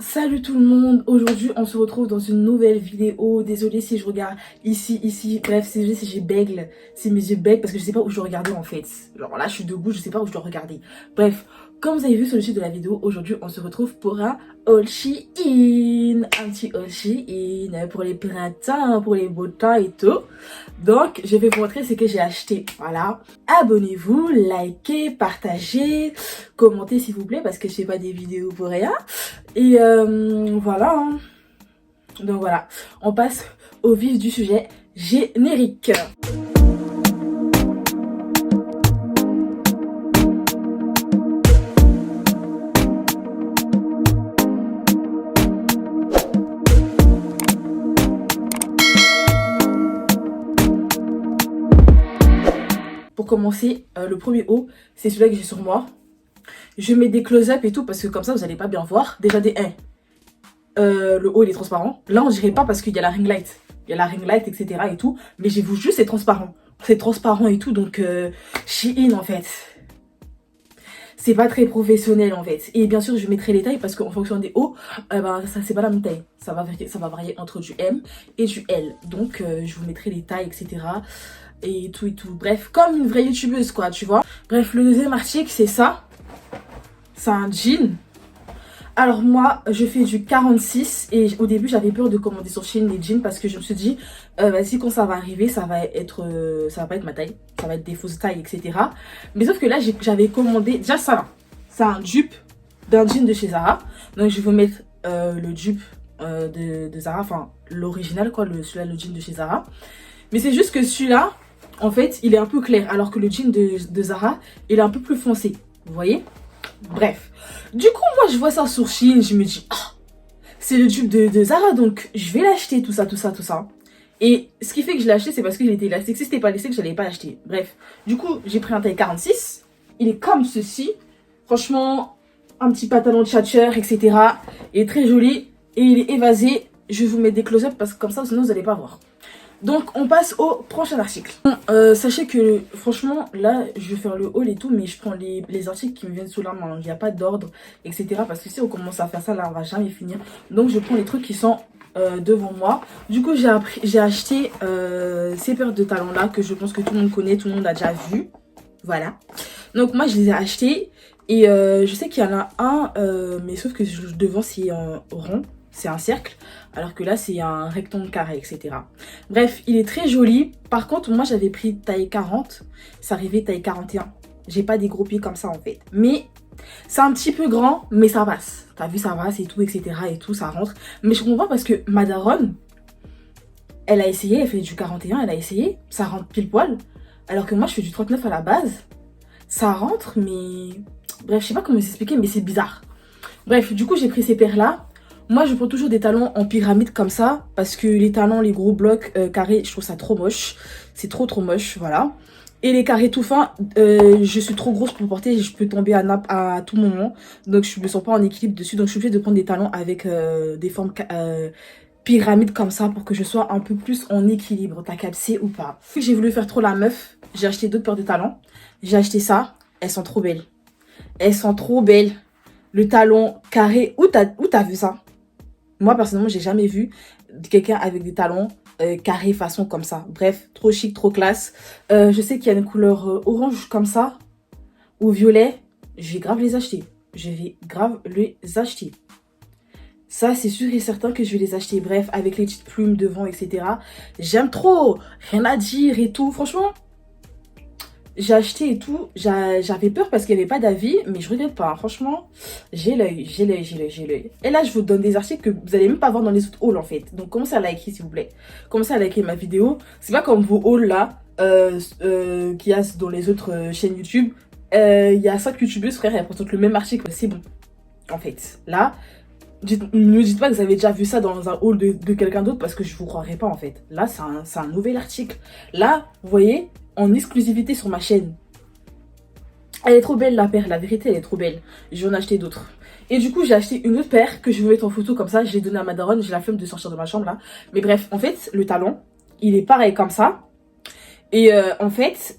Salut tout le monde, aujourd'hui on se retrouve dans une nouvelle vidéo. Désolée si je regarde ici, bref, c'est juste si j'ai bègle, si mes yeux bèglent parce que je sais pas où je dois regarder en fait. Genre là je suis debout, je sais pas où je dois regarder. Bref, comme vous avez vu sur le titre de la vidéo, aujourd'hui on se retrouve pour un haul Shein. Un petit haul Shein pour les printemps, pour les beaux temps et tout. Donc je vais vous montrer ce que j'ai acheté, voilà. Abonnez-vous, likez, partagez, commentez s'il vous plaît parce que je fais pas des vidéos pour rien. Et voilà, hein. Donc voilà, on passe au vif du sujet générique. Pour commencer, le premier haut, c'est celui-là que j'ai sur moi. Je mets des close-up et tout parce que comme ça vous allez pas bien voir. Déjà des 1. Le haut il est transparent. Là on dirait pas parce qu'il y a la ring light. Il y a la ring light etc et tout. Mais j'ai vu juste c'est transparent. C'est transparent et tout donc Shein en fait. C'est pas très professionnel en fait. Et bien sûr je mettrai les tailles parce qu'en fonction des hauts, ça c'est pas la même taille. Ça va varier entre du M et du L. Donc je vous mettrai les tailles etc. Et tout. Bref, comme une vraie youtubeuse quoi tu vois. Bref, le deuxième article c'est ça. C'est un jean. Alors moi, je fais du 46 et au début, j'avais peur de commander sur Shein les jeans parce que je me suis dit, vas-y, quand ça va arriver, ça va pas être ma taille, ça va être des fausses tailles, etc. Mais sauf que là, j'avais commandé, déjà ça là, c'est un dupe d'un jean de chez Zara. Donc je vais vous mettre le dupe de Zara, enfin l'original quoi, celui-là, le jean de chez Zara. Mais c'est juste que celui-là, en fait, il est un peu clair alors que le jean de Zara, il est un peu plus foncé, vous voyez? Bref, du coup moi je vois ça sur Shein, je me dis c'est le dupe de Zara donc je vais l'acheter tout ça. Et ce qui fait que je l'ai acheté c'est parce qu'il était élastique, si c'était pas élastique je l'allais pas l'acheter. Bref, du coup j'ai pris un taille 46, il est comme ceci, franchement un petit pantalon de tchatcheur etc. Il est très joli et il est évasé, je vais vous mettre des close-up parce que comme ça sinon vous allez pas voir. Donc on passe au prochain article. Sachez que franchement là je vais faire le haul et tout mais je prends les articles qui me viennent sous la main. Il n'y a pas d'ordre etc. Parce que si on commence à faire ça là on va jamais finir. Donc je prends les trucs qui sont devant moi. Du coup j'ai acheté ces paires de talons là que je pense que tout le monde connaît, tout le monde a déjà vu. Voilà. Donc moi je les ai achetés et je sais qu'il y en a un mais sauf que devant c'est rond. C'est un cercle, alors que là c'est un rectangle carré, etc. Bref, il est très joli. Par contre, moi j'avais pris taille 40, ça arrivait taille 41. J'ai pas des gros pieds comme ça en fait. Mais c'est un petit peu grand, mais ça passe. T'as vu, ça passe et tout, etc. Et tout, ça rentre. Mais je comprends parce que ma daronne, elle a essayé, elle fait du 41, elle a essayé, ça rentre pile poil. Alors que moi je fais du 39 à la base. Ça rentre, mais... Bref, je sais pas comment s'expliquer, mais c'est bizarre. Bref, du coup j'ai pris ces paires là. Moi, je prends toujours des talons en pyramide comme ça. Parce que les talons, les gros blocs carrés, je trouve ça trop moche. C'est trop moche, voilà. Et les carrés tout fins, je suis trop grosse pour porter. Je peux tomber à nappe à tout moment. Donc, je me sens pas en équilibre dessus. Donc, je suis obligée de prendre des talons avec des formes pyramides comme ça. Pour que je sois un peu plus en équilibre. T'as capté ou pas? J'ai voulu faire trop la meuf. J'ai acheté d'autres paires de talons. J'ai acheté ça. Elles sont trop belles. Elles sont trop belles. Le talon carré. Où t'as vu ça? Moi, personnellement, j'ai jamais vu quelqu'un avec des talons carrés façon comme ça. Bref, trop chic, trop classe. Je sais qu'il y a une couleur orange comme ça ou violet. Je vais grave les acheter. Ça, c'est sûr et certain que je vais les acheter. Bref, avec les petites plumes devant, etc. J'aime trop. Rien à dire et tout. Franchement, j'ai acheté et tout, j'avais peur parce qu'il n'y avait pas d'avis, mais je regrette pas, hein. Franchement, j'ai l'œil. Et là, je vous donne des articles que vous allez même pas voir dans les autres hauls en fait. Donc, commencez à liker s'il vous plaît. Commencez à liker ma vidéo. C'est pas comme vos hauls là, qu'il y a dans les autres chaînes YouTube. Il y a 5 youtubeuses, frère, elles présentent le même article, c'est bon. En fait, là, ne dites pas que vous avez déjà vu ça dans un haul de quelqu'un d'autre parce que je vous croirais pas en fait. Là, c'est un nouvel article. Là, vous voyez, en exclusivité sur ma chaîne. Elle est trop belle la paire, la vérité elle est trop belle. Je vais en acheter d'autres. Et du coup j'ai acheté une autre paire que je vais mettre en photo comme ça. Je l'ai donnée à ma daronne, j'ai la flemme de sortir de ma chambre là. Mais bref, en fait le talon, il est pareil comme ça. Et en fait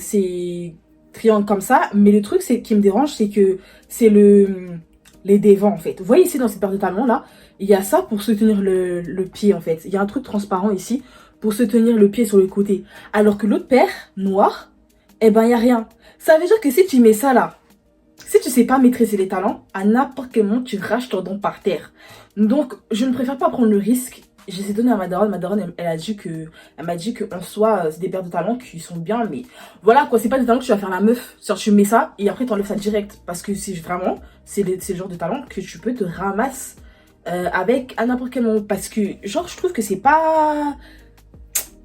c'est triangle comme ça. Mais le truc qui me dérange c'est que c'est les devants en fait. Vous voyez ici dans cette paire de talons là, il y a ça pour soutenir le pied en fait. Il y a un truc transparent ici pour soutenir le pied sur le côté. Alors que l'autre paire, noire, eh ben il n'y a rien. Ça veut dire que si tu mets ça là, si tu sais pas maîtriser les talons, à n'importe quel moment tu raches ton don par terre. Donc je ne préfère pas prendre le risque. Je les ai donné à ma daronne, elle m'a dit que en soi, c'est des paires de talons qui sont bien, mais voilà quoi, c'est pas des talons que tu vas faire la meuf. Genre tu mets ça et après tu enlèves ça direct. Parce que c'est vraiment, c'est le genre de talons que tu peux te ramasser avec à n'importe quel moment. Parce que genre je trouve que c'est pas...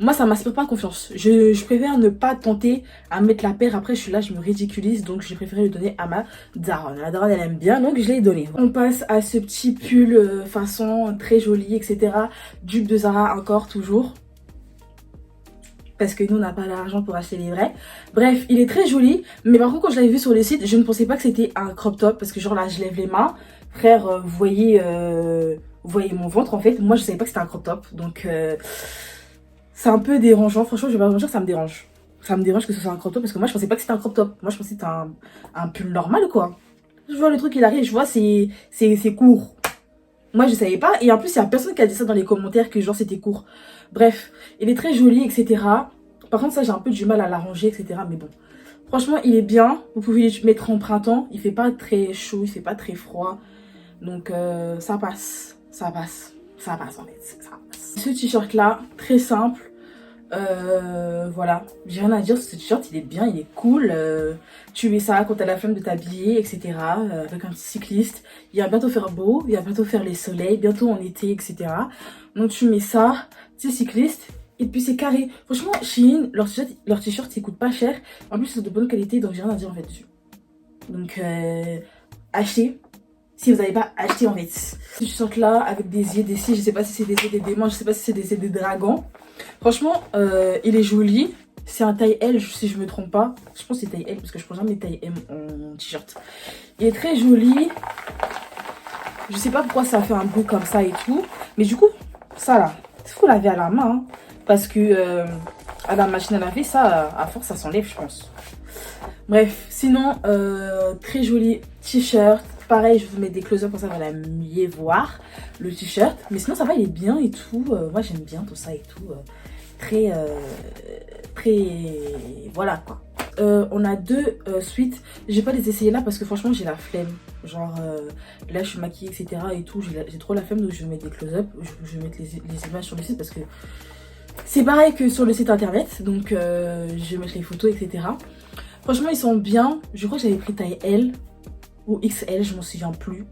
Moi, ça m'inspire pas confiance. Je préfère ne pas tenter à mettre la paire. Après, je suis là, je me ridiculise. Donc, j'ai préféré le donner à ma daronne. La daronne, elle aime bien, donc je l'ai donné. On passe à ce petit pull façon très joli, etc. Dupe de Zara encore, toujours. Parce que nous, on n'a pas l'argent pour acheter les vrais. Bref, il est très joli. Mais par contre, quand je l'avais vu sur le site, je ne pensais pas que c'était un crop top. Parce que genre là, je lève les mains. Frère, vous voyez mon ventre, en fait. Moi, je savais pas que c'était un crop top. Donc... c'est un peu dérangeant, franchement je vais pas vous dire, ça me dérange. Ça me dérange que ce soit un crop top parce que moi je pensais pas que c'était un crop top. Moi je pensais que c'était un pull normal quoi. Je vois le truc il arrive, je vois c'est court. Moi je savais pas et en plus il y a personne qui a dit ça dans les commentaires que genre c'était court. Bref, il est très joli etc. Par contre ça j'ai un peu du mal à l'arranger etc. Mais bon, franchement il est bien. Vous pouvez le mettre en printemps, il fait pas très chaud, il fait pas très froid. Donc ça passe, ça passe, ça passe en fait, ça passe. Ce t-shirt là, très simple. Voilà, j'ai rien à dire sur ce t-shirt, il est bien, il est cool. Tu mets ça quand t'as la flemme de t'habiller, etc. Avec un petit cycliste. Il va bientôt faire beau, il va bientôt faire les soleils, bientôt en été, etc. Donc tu mets ça, petit cycliste, et puis c'est carré. Franchement, Shein, leur t-shirt, ils coûtent pas cher. En plus, ils sont de bonne qualité, donc j'ai rien à dire en fait dessus. Donc, achetez. Si vous n'avez pas acheté en fait. Ce t-shirt là, avec des yeux, des cils, je sais pas si c'est des yeux, des démons, je sais pas si c'est des yeux, des dragons. Franchement, il est joli. C'est un taille L, si je me trompe pas. Je pense que c'est taille L parce que je prends jamais taille M en t-shirt. Il est très joli. Je sais pas pourquoi ça fait un bruit comme ça et tout. Mais du coup, ça là, il faut laver à la main. Hein, parce que à la machine à laver, ça, à force, ça s'enlève, je pense. Bref, sinon, très joli t-shirt. Pareil, je vous mets des close-up pour ça, vous allez mieux voir le t-shirt. Mais sinon, ça va, il est bien et tout. Moi, j'aime bien tout ça et tout. Très... Voilà, quoi. On a deux suites. Je vais pas les essayer là parce que franchement, j'ai la flemme. Genre, là, je suis maquillée, etc. et tout. J'ai trop la flemme, donc je vais mettre des close-up. Je vais mettre les images sur le site parce que c'est pareil que sur le site internet. Donc, je vais mettre les photos, etc. Franchement, ils sont bien. Je crois que j'avais pris taille L ou XL, je m'en souviens plus.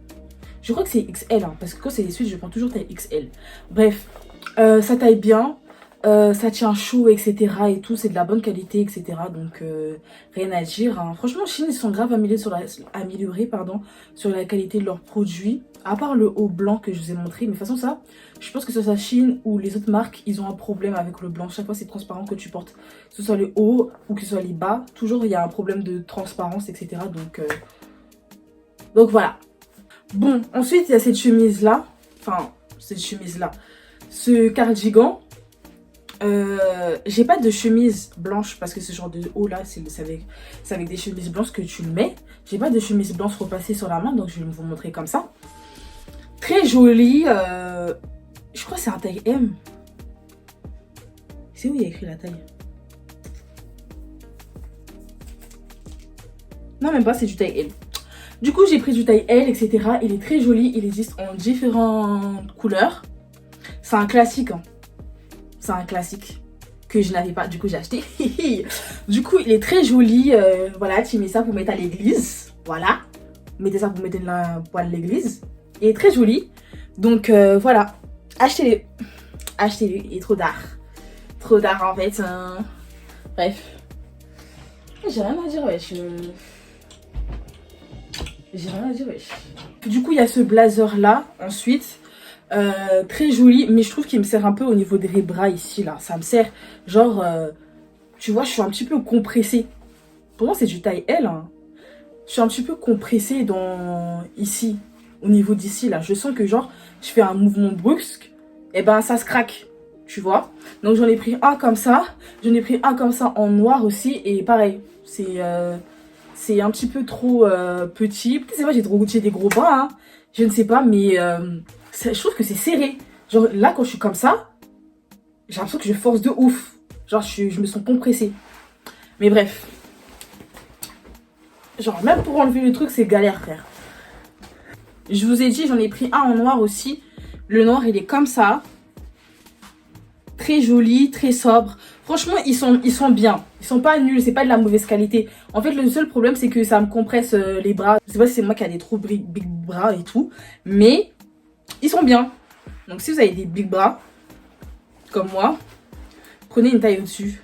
Je crois que c'est XL, hein, parce que quand c'est des suites, je prends toujours taille XL. Bref, ça taille bien, ça tient chaud, etc. et tout, c'est de la bonne qualité, etc. Donc, rien à dire. Hein. Franchement, Shein, ils sont grave améliorés sur la qualité de leurs produits. À part le haut blanc que je vous ai montré. Mais de toute façon, ça, je pense que ce soit Shein ou les autres marques, ils ont un problème avec le blanc. Chaque fois, c'est transparent que tu portes. Que ce soit le haut ou que ce soit les bas. Toujours, il y a un problème de transparence, etc. Donc voilà. Bon, ensuite, il y a cette chemise-là. Enfin, cette chemise-là. Ce cardigan. J'ai pas de chemise blanche parce que ce genre de haut là, c'est avec des chemises blanches que tu le mets. J'ai pas de chemise blanche repassée sur la main, donc je vais vous montrer comme ça. Très joli. Je crois que c'est un taille M. C'est où il y a écrit la taille? Non, même pas, c'est du taille L. Du coup, j'ai pris du taille L, etc. Il est très joli. Il existe en différentes couleurs. C'est un classique. Hein. C'est un classique que je n'avais pas. Du coup, j'ai acheté. Du coup, il est très joli. Voilà, tu mets ça pour mettre à l'église. Voilà. Mettez ça pour mettre pour l'église. Il est très joli. Donc, voilà. Achetez-le. Achetez-le. Il est trop tard. Trop tard, en fait. Bref. J'ai rien à dire, wesh. J'ai rien à dire, wesh. Du coup, il y a ce blazer là, ensuite. Très joli, mais je trouve qu'il me sert un peu au niveau des bras ici, là. Ça me sert, genre, tu vois, je suis un petit peu compressée. Pour moi, c'est du taille L. Hein. Je suis un petit peu compressée ici, au niveau d'ici, là. Je sens que, genre, je fais un mouvement brusque, et ben, ça se craque, tu vois. Donc, j'en ai pris un comme ça. J'en ai pris un comme ça en noir aussi, et pareil, c'est un petit peu trop petit. Peut-être c'est moi, j'ai des gros bras, hein. Je ne sais pas, mais je trouve que c'est serré. Genre là, quand je suis comme ça, j'ai l'impression que je force de ouf. Genre, je me sens compressée. Mais bref. Genre, même pour enlever le truc, c'est galère, frère. Je vous ai dit, j'en ai pris un en noir aussi. Le noir, il est comme ça. Très joli, très sobre. Franchement, ils sont bien. Ils sont pas nuls, c'est pas de la mauvaise qualité. En fait, le seul problème, c'est que ça me compresse les bras. Je sais pas si c'est moi qui a des trop big bras et tout. Mais, ils sont bien. Donc, si vous avez des big bras, comme moi, prenez une taille au-dessus.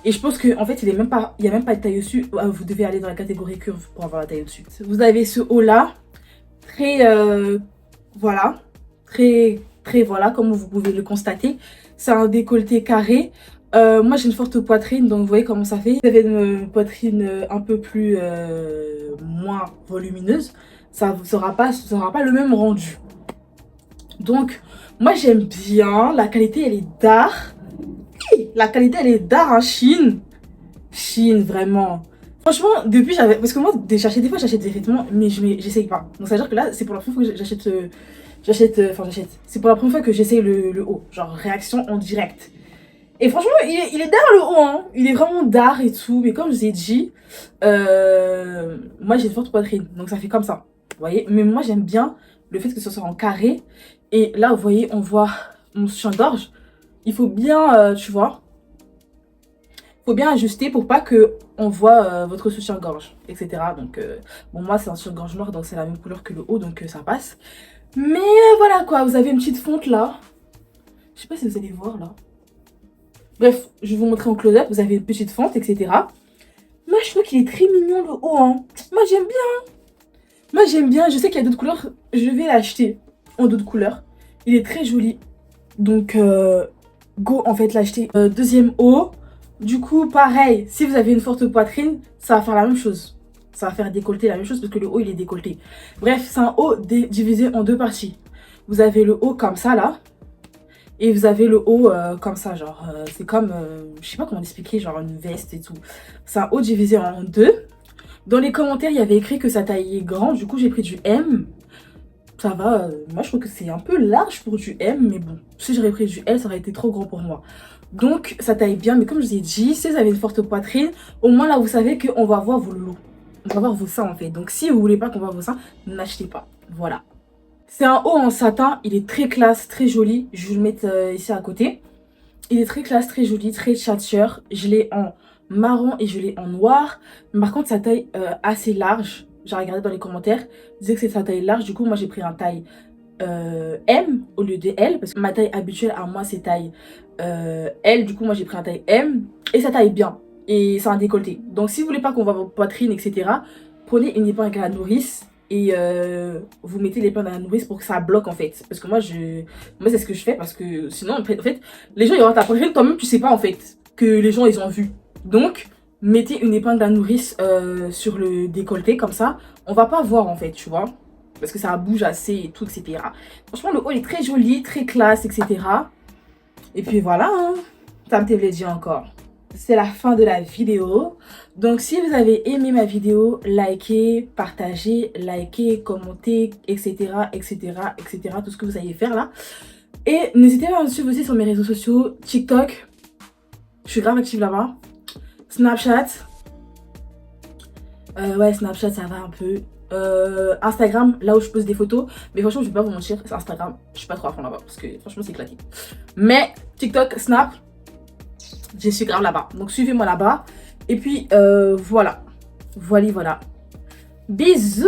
Et je pense qu'en fait, il n'y a même pas de taille au-dessus. Vous devez aller dans la catégorie curve pour avoir la taille au-dessus. Vous avez ce haut-là. Très, voilà. Très, voilà, comme vous pouvez le constater. C'est un décolleté carré. Moi, j'ai une forte poitrine, donc vous voyez comment ça fait. Vous avez une poitrine un peu plus moins volumineuse. Ça ne sera pas le même rendu. Donc, moi, j'aime bien. La qualité, elle est d'art. La qualité, elle est d'art en Chine. Chine, vraiment. Franchement, depuis, j'avais... Parce que moi, des fois, j'achète des vêtements, mais j'essaye pas. Donc, ça veut dire que là, c'est pour la première fois que j'achète... C'est pour la première fois que j'essaye le haut. Genre, réaction en direct. Et franchement, il est d'art le haut, hein. Il est vraiment d'art et tout. Mais comme je vous ai dit, moi, j'ai une forte poitrine. Donc, ça fait comme ça. Vous voyez? Mais moi, j'aime bien le fait que ce soit en carré. Et là, vous voyez, on voit mon soutien-gorge. Il faut bien, tu vois, faut bien ajuster pour pas que on voit votre soutien-gorge, etc. Donc, bon, moi, c'est un soutien-gorge noir, donc c'est la même couleur que le haut, donc ça passe. Mais voilà, quoi, vous avez une petite fonte là. Je sais pas si vous allez voir, là. Bref, je vais vous montrer en close-up. Vous avez une petite fente, etc. Moi, je trouve qu'il est très mignon, le haut, hein. Moi, j'aime bien. Moi, j'aime bien. Je sais qu'il y a d'autres couleurs. Je vais l'acheter en d'autres couleurs. Il est très joli. Donc, go, en fait, l'acheter. Deuxième haut. Du coup, pareil, si vous avez une forte poitrine, ça va faire la même chose. Ça va faire décolleter la même chose parce que le haut, il est décolleté. Bref, c'est un haut divisé en deux parties. Vous avez le haut comme ça, là. Et vous avez le haut comme ça, genre. C'est comme, je sais pas comment l'expliquer, genre une veste et tout. C'est un haut divisé en deux. Dans les commentaires, il y avait écrit que sa taille est grande. Du coup, j'ai pris du M. Ça va, moi, je trouve que c'est un peu large pour du M. Mais bon, si j'aurais pris du L, ça aurait été trop grand pour moi. Donc, ça taille bien, mais comme je vous ai dit, si vous avez une forte poitrine, au moins là, vous savez qu'on va voir vos lots. On va voir vos seins, en fait. Donc, si vous voulez pas qu'on voit vos seins, n'achetez pas. Voilà. C'est un haut en satin. Il est très classe, très joli. Je vais vous le mettre ici à côté. Il est très classe, très joli, très chatcheur. Je l'ai en marron et je l'ai en noir. Mais par contre, sa taille assez large. J'ai regardé dans les commentaires. Ils disaient que c'est sa taille large. Du coup, moi, j'ai pris un taille M au lieu de L. Parce que ma taille habituelle à moi, c'est taille L. Du coup, moi, j'ai pris un taille M. Et ça taille bien. Et c'est un décolleté. Donc, si vous voulez pas qu'on voit votre poitrine, etc., prenez une épingle à la nourrice. Et vous mettez l'épingle à la nourrice pour que ça bloque en fait. Parce que moi c'est ce que je fais parce que sinon en fait les gens ils vont ta poitrine, toi-même tu sais pas en fait que les gens ils ont vu. Donc mettez une épingle à la nourrice sur le décolleté comme ça. On va pas voir en fait, tu vois. Parce que ça bouge assez et tout, etc. Franchement le haut il est très joli, très classe, etc. Et puis voilà, hein. Ça me t'avait dit encore. C'est la fin de la vidéo. Donc si vous avez aimé ma vidéo, likez, partagez, likez, commentez, etc, etc, etc, tout ce que vous allez faire là. Et n'hésitez pas à me suivre aussi sur mes réseaux sociaux, TikTok, je suis grave active là-bas, Snapchat, ouais Snapchat ça va un peu, Instagram, là où je pose des photos, mais franchement je vais pas vous mentir, c'est Instagram, je suis pas trop à fond là-bas parce que franchement c'est éclaté. Mais TikTok, Snap, je suis grave là-bas. Donc suivez-moi là-bas. Et puis voilà. Voilà. Bisous.